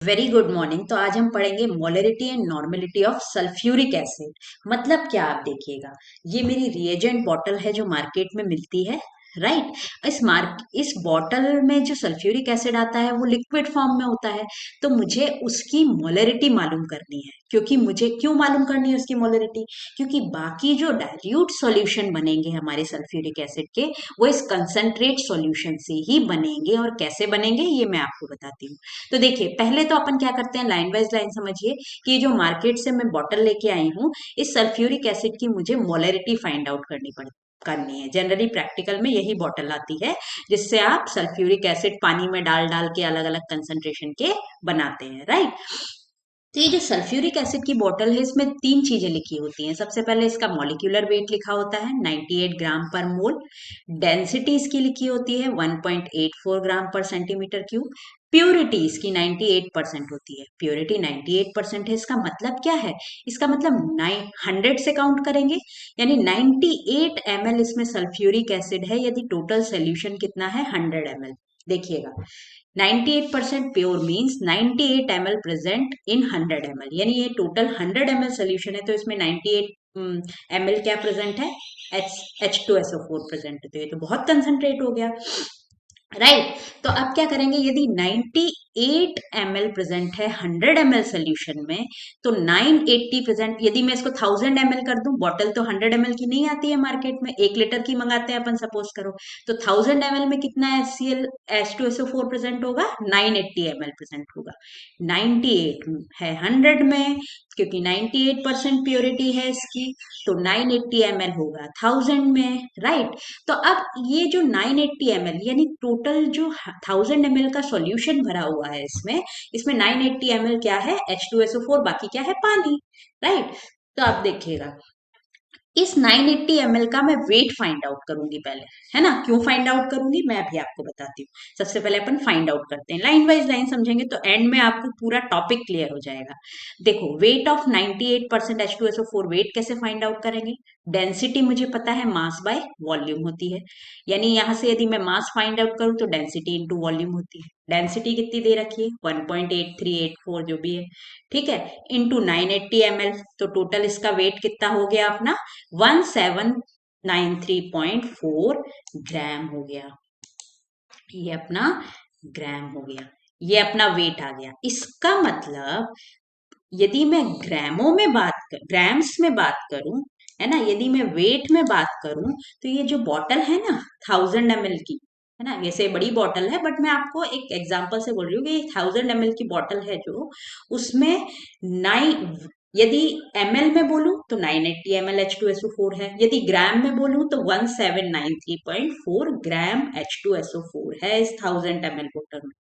Very good morning. तो आज हम पढ़ेंगे molarity and normality of sulphuric acid. मतलब क्या, आप देखिएगा, ये मेरी रिएजेंट बॉटल है जो मार्केट में मिलती है, राइट। इस बॉटल में जो सल्फ्यूरिक एसिड आता है वो लिक्विड फॉर्म में होता है। तो मुझे उसकी मोलरिटी मालूम करनी है। क्योंकि मुझे क्यों मालूम करनी है उसकी मोलरिटी? क्योंकि बाकी जो डाइल्यूट सॉल्यूशन बनेंगे हमारे सल्फ्यूरिक एसिड के, वो इस कंसंट्रेट सॉल्यूशन से ही बनेंगे। और कैसे बनेंगे ये मैं आपको बताती हूँ। तो देखिए, पहले तो अपन क्या करते हैं, लाइन बाय लाइन समझिए कि ये जो मार्केट से मैं बॉटल लेके आई हूँ, इस सल्फ्यूरिक एसिड की मुझे मोलरिटी फाइंड आउट करनी है। जनरली प्रैक्टिकल में यही बॉटल आती है जिससे आप सल्फ्यूरिक एसिड पानी में डाल डाल के अलग अलग कंसंट्रेशन के बनाते हैं, राइट। तो ये जो सल्फ्यूरिक एसिड की बोतल है, इसमें तीन चीजें लिखी होती हैं। सबसे पहले इसका मॉलिक्यूलर वेट लिखा होता है 98 ग्राम पर मोल। डेंसिटी इसकी लिखी होती है 1.84 ग्राम पर सेंटीमीटर क्यूब। प्योरिटी इसकी 98% होती है। प्योरिटी 98% है, इसका मतलब क्या है? इसका मतलब 900 से काउंट करेंगे, यानी 98 ml इसमें सल्फ्यूरिक एसिड है, यदि टोटल सोल्यूशन कितना है 100 ml। देखिएगा, 98% pure means 98 ml present in 100 ml, यानी ये टोटल 100 ml सोल्यूशन है, तो इसमें 98 ml क्या प्रेजेंट है? H2SO4 प्रेजेंट है। तो ये तो बहुत कंसंट्रेट हो गया, राइट। तो अब क्या करेंगे, यदि 98 ml प्रेजेंट है 100 ml सोल्यूशन में, तो 980 प्रेजेंट, यदि मैं इसको 1000 ml कर दूं, बॉटल तो 100 ml की नहीं आती है मार्केट में, 1 लीटर की मंगाते हैं अपन, सपोज करो। तो 1000 ml में कितना HCl H2SO4 प्रेजेंट होगा? 980 ml प्रेजेंट होगा। 98 है 100 में, क्योंकि 98% प्योरिटी है इसकी, तो 980 ml होगा 1000 में, राइट। तो अब ये जो 980 ml, यानी टोटल जो 1000 ml का सॉल्यूशन भरा हुआ है इसमें 980 ml क्या है? H2SO4, बाकी क्या है? पानी, राइट। तो आप देखिएगा, इस 980 ml का मैं वेट फाइंड आउट करूंगी पहले, है ना। क्यों फाइंड आउट करूंगी मैं अभी आपको बताती हूँ। सबसे पहले अपन फाइंड आउट करते हैं, लाइन वाइज लाइन समझेंगे तो एंड में आपको पूरा टॉपिक क्लियर हो जाएगा। देखो, वेट ऑफ 98% H2SO4 वेट कैसे फाइंड आउट करेंगे? डेंसिटी मुझे पता है मास बाय वॉल्यूम होती है, यानी यहां से यदि मैं मास फाइंड आउट करूं तो डेंसिटी इंटू वॉल्यूम होती है। डेंसिटी कितनी दे रखी है? 1.8384 जो भी है, ठीक है, इंटू 980 ml। तो टोटल इसका वेट कितना हो गया अपना? 1793.4 ग्राम हो गया। ये अपना ग्राम हो गया, ये अपना वेट आ गया। इसका मतलब यदि मैं ग्राम्स में बात करूं, है ना, यदि मैं वेट में बात करूं, तो ये जो बॉटल है ना 1000 ml की, है ना, वैसे बड़ी बॉटल है, बट मैं आपको एक एग्जांपल से बोल रही हूँ कि 1000 ml की बॉटल है जो, उसमें 9, यदि ml में बोलूं तो 980 ml H2SO4 है, यदि ग्राम में बोलूं तो 1793.4 ग्राम H2SO4 है इस 1000 ml बॉटल में,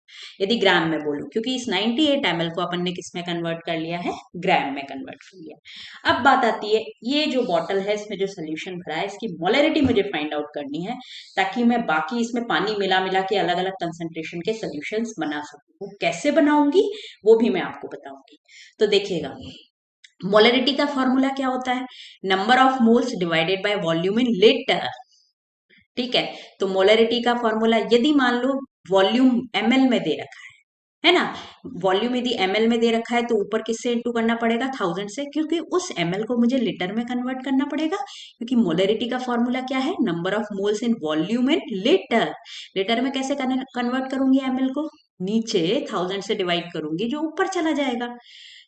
यदि ग्राम में बोलूं, क्योंकि इस 98 ml को अपन ने किस में कन्वर्ट कर लिया है? ग्राम में कन्वर्ट कर लिया। अब बात आती है, ये जो बॉटल है इसमें जो सोल्यूशन भरा है, इसकी मोलरिटी मुझे फाइंड आउट करनी है, ताकि मैं बाकी इसमें पानी मिला मिला के अलग अलग कंसंट्रेशन के सोल्यूशंस बना सकूं। वो कैसे बनाऊंगी वो भी मैं आपको बताऊंगी। तो देखिएगा, मोलरिटी का फॉर्मूला क्या होता है? Number of moles divided by volume in litre, ठीक है। तो मोलरिटी का फॉर्मूला, यदि मान लो वॉल्यूम ml में दे रखा है ना, वॉल्यूम यदि ml में दे रखा है तो ऊपर किससे इंटू करना पड़ेगा? 1000 से, क्योंकि उस ml को मुझे लीटर में कन्वर्ट करना पड़ेगा, क्योंकि मोलरिटी का फॉर्मूला क्या है? Number of moles in volume in litre. Litre में कैसे कन्वर्ट करूंगी ml को? नीचे 1000 से डिवाइड करूंगी, जो ऊपर चला जाएगा।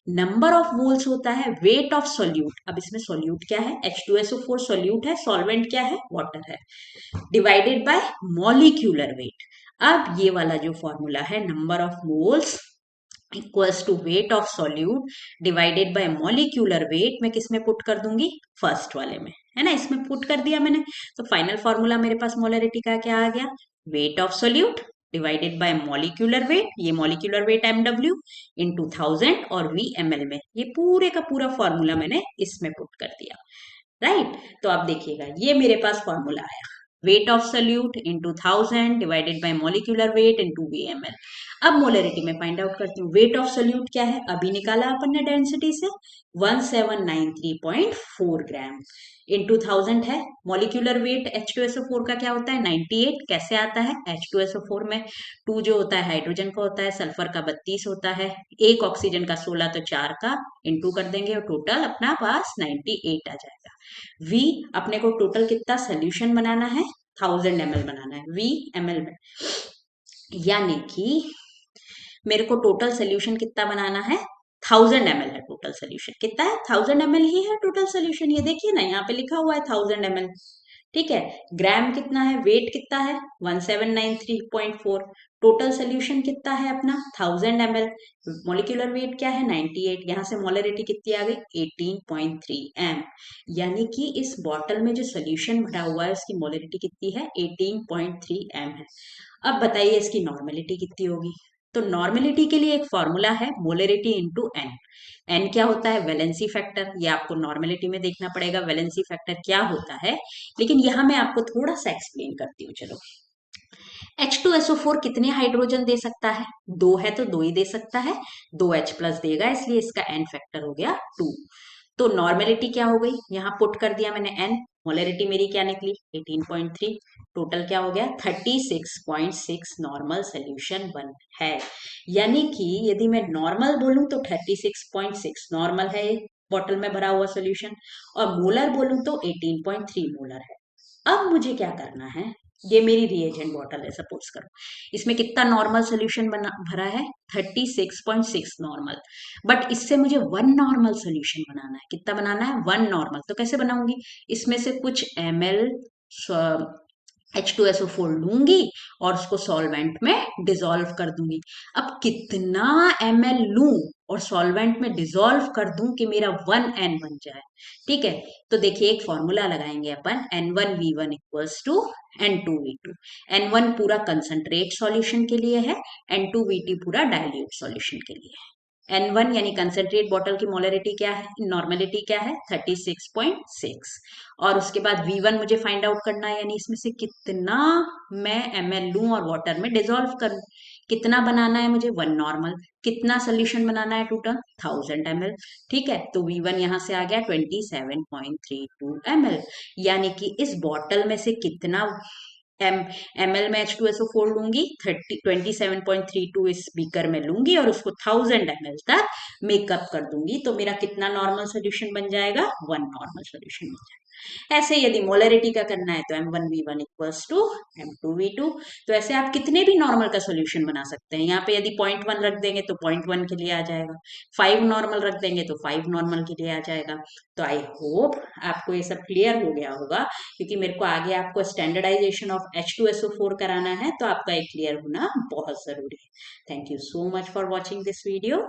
नंबर ऑफ मोल्स होता है वेट ऑफ सोल्यूट। अब इसमें सोल्यूट क्या है? H2SO4 सोल्यूट है, सॉल्वेंट क्या है? वाटर है, डिवाइडेड बाय मॉलिक्यूलर वेट। अब ये वाला जो फॉर्मूला है, number of moles equals to weight of solute divided by molecular weight, मैं किस में पुट कर दूंगी? फर्स्ट वाले में, है ना, इसमें पुट कर दिया मैंने। तो फाइनल फॉर्मूला मेरे पास मोलरिटी का क्या आ गया? Weight of solute divided by molecular wait, ये मॉलिक्यूलर वेट MW इंटू 1000 और V ml में, ये पूरे का पूरा फॉर्मूला मैंने इसमें पुट कर दिया, राइट। तो आप देखिएगा, ये मेरे पास फॉर्मूला आया। Weight of solute into 1000 divided by molecular weight into VmL। अब मोलरिटी में फाइंड आउट करती हूँ। वेट ऑफ सोल्यूट क्या है, अभी निकाला अपन ने डेंसिटी से, 1793.4 ग्राम इंटू 1000 है। मॉलिक्यूलर वेट H2SO4 का क्या होता है, 98। कैसे आता है, H2SO4 में 2 जो होता है हाइड्रोजन का होता है, सल्फर का 32 होता है, एक ऑक्सीजन का 16, तो 4 का इंटू कर देंगे और टोटल अपना पास 98 आ जाएगा। V अपने को टोटल कितना सोल्यूशन बनाना है, 1000 ml बनाना है, VmL में, यानी कि मेरे को टोटल सोल्यूशन कितना बनाना है, 1000 ml है टोटल सोल्यूशन। कितना है, 1000 ml ही है टोटल सोल्यूशन। ये देखिए ना, यहाँ पे लिखा हुआ है 1000 ml। ठीक है, ग्राम कितना है, वेट कितना है, 1793.4। टोटल सोल्यूशन कितना है अपना, 1000 ml। मॉलिक्यूलर वेट क्या है, 98। यहाँ से मोलरिटी कितनी आ गई, 18.3 m। यानी कि इस बॉटल में जो सोल्यूशन भरा हुआ है उसकी मोलरिटी कितनी है, 18.3 m है। अब बताइए इसकी नॉर्मेलिटी कितनी होगी। तो नॉर्मेलिटी के लिए एक फॉर्मूला है, मोलरिटी इंटू एन। एन क्या होता है, वैलेंसी फैक्टर। ये आपको नॉर्मेलिटी में देखना पड़ेगा वैलेंसी फैक्टर क्या होता है, लेकिन यहाँ मैं आपको थोड़ा सा एक्सप्लेन करती हूँ। चलो, H2SO4 कितने हाइड्रोजन दे सकता है, 2 है तो 2 ही दे सकता है, 2H प्लस देगा, इसलिए इसका एन फैक्टर हो गया 2। तो नॉर्मेलिटी क्या हो गई, यहाँ पुट कर दिया मैंने एन, मोलरिटी मेरी क्या निकली 18.3, टोटल क्या हो गया 36.6 नॉर्मल सोल्यूशन बन है। यानी कि यदि मैं नॉर्मल बोलूं तो 36.6 नॉर्मल है बॉटल में भरा हुआ सोल्यूशन, और मोलर बोलूं तो 18.3 मोलर है। अब मुझे क्या करना है, ये मेरी रिएजेंट बॉटल है सपोज करो, इसमें कितना नॉर्मल सोल्यूशन बना भरा है, 36.6 नॉर्मल। बट इससे मुझे 1 नॉर्मल सोल्यूशन बनाना है। कितना बनाना है, 1 नॉर्मल। तो कैसे बनाऊंगी, इसमें से कुछ ml H2SO4 लूंगी और उसको सॉल्वेंट में डिसॉल्व कर दूंगी। अब कितना ml लूं और सॉल्वेंट में डिसॉल्व कर दूं कि मेरा 1n बन जाए। ठीक है, तो देखिए एक फॉर्मूला लगाएंगे अपन, N1V1 equals to N2V2। N1 पूरा कंसंट्रेट सॉल्यूशन के लिए है, N2VT पूरा डाइल्यूट सॉल्यूशन के लिए है। N1 यानी कंसेंट्रेट बॉटल की मोलरिटी क्या है, नॉर्मेलिटी क्या है 36.6, और उसके बाद V1 मुझे फाइंड आउट करना है, यानी इसमें से कितना मैं ml लूं और वाटर में डिसॉल्व करूं। कितना बनाना है मुझे, 1 नॉर्मल। कितना सोल्यूशन बनाना है, टोटल 1000 ml। ठीक है, तो V1 यहाँ से आ गया 27.32 ml। यानी कि इस बॉटल में से कितना एम ml में H2SO4 लूंगी, 27.32 इस बीकर में लूंगी और उसको 1000 ml तक मेकअप कर दूंगी, तो मेरा कितना नॉर्मल सोल्यूशन बन जाएगा, 1 नॉर्मल सोल्यूशन बन जाएगा। ऐसे यदि मोलरिटी का करना है तो M1V1 इक्वल्स टू M2V2। तो ऐसे आप कितने भी नॉर्मल का सोल्यूशन बना सकते हैं। यहाँ पे यदि 0.1 रख देंगे तो 0.1 के लिए आ जाएगा, 5 नॉर्मल रख देंगे तो 5 नॉर्मल के लिए आ जाएगा। तो आई होप आपको ये सब क्लियर हो गया होगा, क्योंकि मेरे को आगे आपको स्टैंडर्डाइजेशन ऑफ H2SO4 कराना है, तो आपका ये क्लियर होना बहुत जरूरी है। Thank you so much for watching this video.